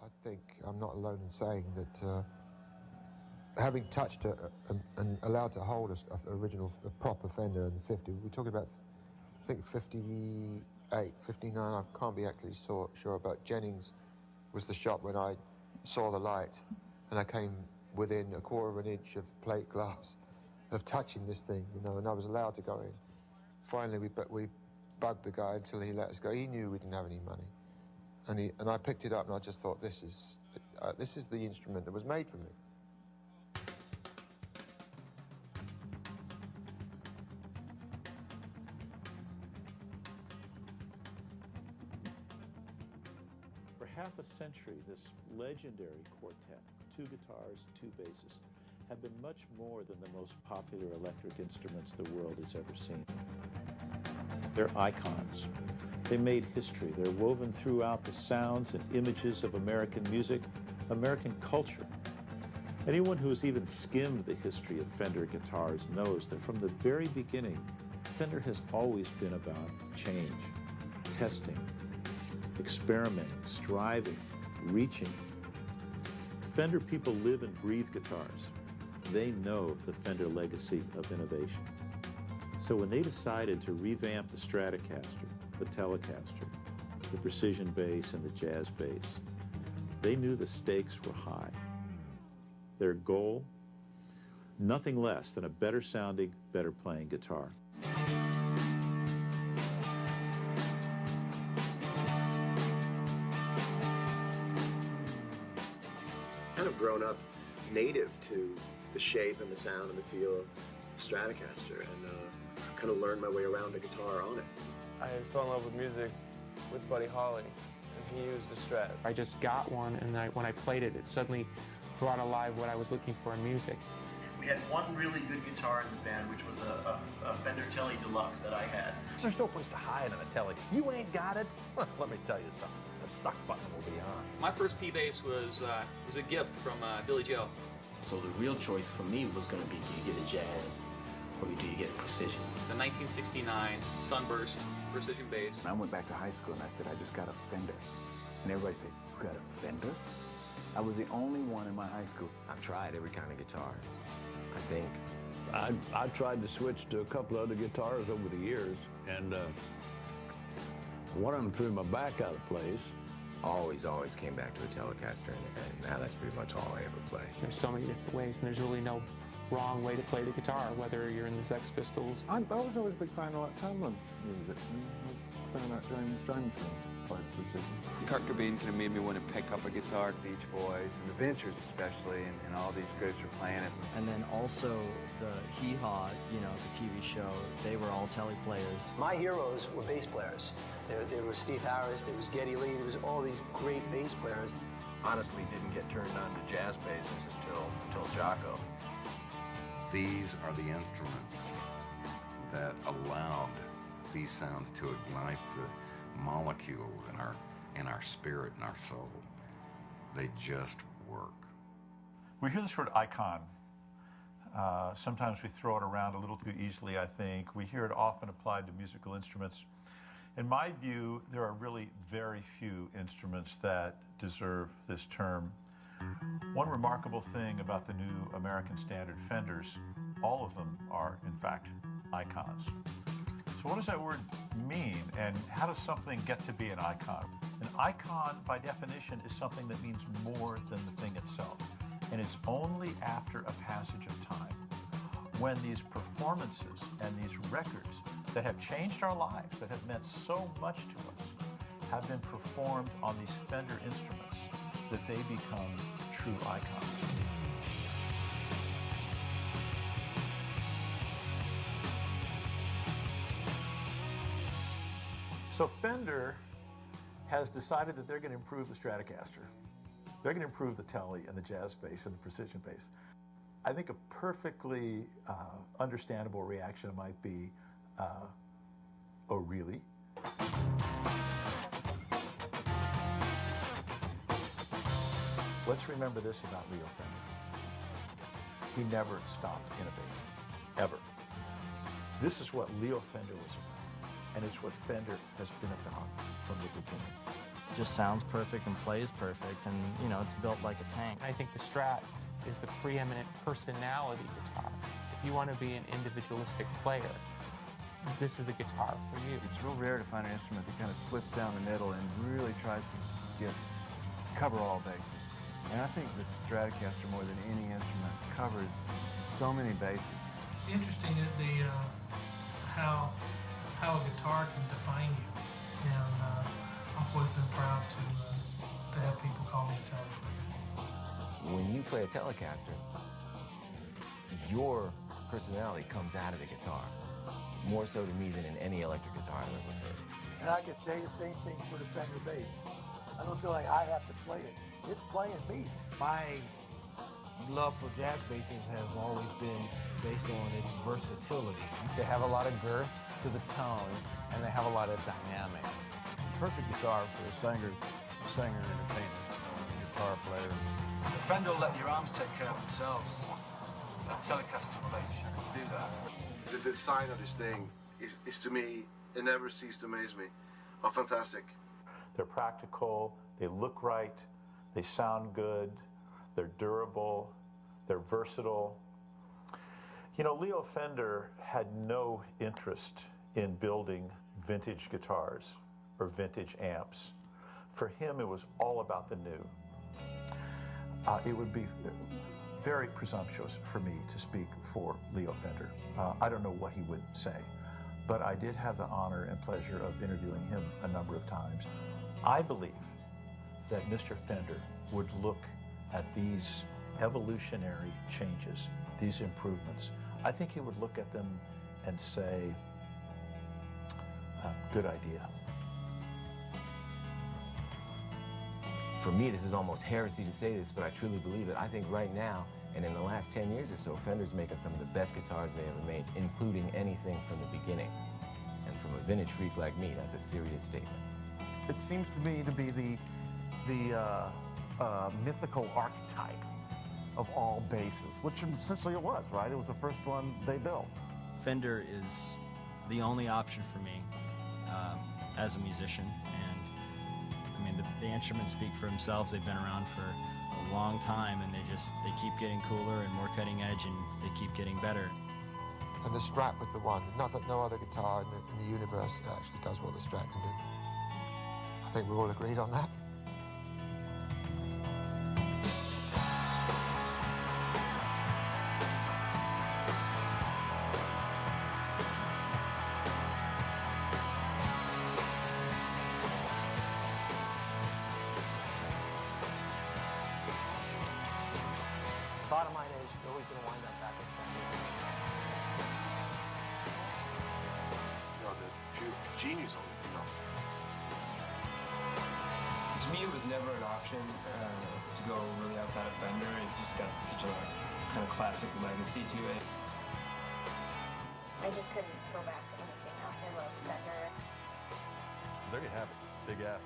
I think I'm not alone in saying that having touched and allowed to hold a proper Fender in the 50s, we're talking about, I think 58, 59, I can't be actually sure, but Jennings was the shop when I saw the light, and I came within a quarter of an inch of plate glass of touching this thing, you know, and I was allowed to go in. Finally, we bugged the guy until he let us go. He knew we didn't have any money, and I picked it up, and I just thought, this is the instrument that was made for me. For half a century, this legendary quartet, 2 guitars, 2 basses, have been much more than the most popular electric instruments the world has ever seen. They're icons. They made history. They're woven throughout the sounds and images of American music, American culture. Anyone who has even skimmed the history of Fender guitars knows that from the very beginning, Fender has always been about change, testing, experimenting, striving, reaching. Fender people live and breathe guitars. They know the Fender legacy of innovation. So when they decided to revamp the Stratocaster, the Telecaster, the precision bass, and the jazz bass, they knew the stakes were high. Their goal? Nothing less than a better sounding, better playing guitar. Kind of grown up native to the shape and the sound and the feel of Stratocaster, and kind of learned my way around a guitar on it. I fell in love with music with Buddy Holly, and he used the Strat. I just got one, and when I played it, it suddenly brought alive what I was looking for in music. We had one really good guitar in the band, which was a Fender Tele Deluxe that I had. There's no place to hide on a Tele. You ain't got it? Well, let me tell you something. The suck button will be on. My first P-Bass was a gift from Billy Joe. So the real choice for me was going to be, do you get a jazz or do you get a precision? It's a 1969 Sunburst precision bass. I went back to high school and I said, I just got a Fender. And everybody said, you got a Fender? I was the only one in my high school. I've tried every kind of guitar, I think. I tried to switch to a couple other guitars over the years, and one of them threw my back out of place. Always came back to a Telecaster, and now that's pretty much all I ever play. There's so many different ways, and there's really no wrong way to play the guitar, whether you're in the Sex Pistols. I was always a big fan of like Tamlin music. I found out James played precision. Kurt Cobain kind of made me want to pick up a guitar. Beach Boys and the Ventures especially, and all these groups were playing it. And then also the Hee Haw, you know, the TV show, they were all Tele players. My heroes were bass players. There was Steve Harris, there was Geddy Lee, there was all these great bass players. Honestly, didn't get turned on to jazz basses until Jocko. These are the instruments that allowed these sounds to ignite the molecules in our spirit and our soul. They just work. We hear this word icon. Sometimes we throw it around a little too easily, I think. We hear it often applied to musical instruments. In my view, there are really very few instruments that deserve this term. One remarkable thing about the new American Standard Fenders, all of them are, in fact, icons. So what does that word mean, and how does something get to be an icon? An icon, by definition, is something that means more than the thing itself. And it's only after a passage of time, when these performances and these records that have changed our lives, that have meant so much to us, have been performed on these Fender instruments, that they become true icons. So Fender has decided that they're going to improve the Stratocaster. They're going to improve the Tele and the jazz bass and the precision bass. I think a perfectly understandable reaction might be, oh really? Let's remember this about Leo Fender. He never stopped innovating, ever. This is what Leo Fender was about, and it's what Fender has been about from the beginning. just sounds perfect and plays perfect, and you know, it's built like a tank. I think the Strat is the preeminent personality guitar. If you want to be an individualistic player, this is the guitar for you. It's real rare to find an instrument that kind of splits down the middle and really tries to cover all bases. And I think the Stratocaster, more than any instrument, covers so many bases. Interesting that how a guitar can define you, and I've always been proud to have people call me a teleplayer. When you play a Telecaster, your personality comes out of the guitar, more so to me than in any electric guitar I've ever heard. And I can say the same thing for the Fender bass. I don't feel like I have to play it. It's playing me. My love for jazz basses has always been based on its versatility. They have a lot of girth to the tone, and they have a lot of dynamics. Perfect guitar for a singer entertainer, guitar player. The Fender will let your arms take care of themselves. A Telecaster will let you just do that. The design of this thing is to me, it never ceases to amaze me. Oh, fantastic. They're practical, they look right, they sound good, they're durable, they're versatile. You know, Leo Fender had no interest in building vintage guitars or vintage amps. For him, it was all about the new. It would be very presumptuous for me to speak for Leo Fender. I don't know what he would say, but I did have the honor and pleasure of interviewing him a number of times. I believe that Mr. Fender would look at these evolutionary changes, these improvements. I think he would look at them and say, good idea. For me, this is almost heresy to say this, but I truly believe it. I think right now, and in the last 10 years or so, Fender's making some of the best guitars they ever made, including anything from the beginning. And from a vintage freak like me, that's a serious statement. It seems to me to be the mythical archetype of all basses, which essentially it was, right? It was the first one they built. Fender is the only option for me as a musician, and I mean the instruments speak for themselves. They've been around for a long time, and they keep getting cooler and more cutting edge, and they keep getting better. And the Strat was the one. No other guitar in the universe actually does what the Strat can do. I think we're all agreed on that. Bottom line is, you're always going to wind up back with Fender. You know, the pure genius of it, you know. To me, it was never an option to go really outside of Fender. It just got such a kind of classic legacy to it. I just couldn't go back to anything else. I love Fender. There you have it. Big F.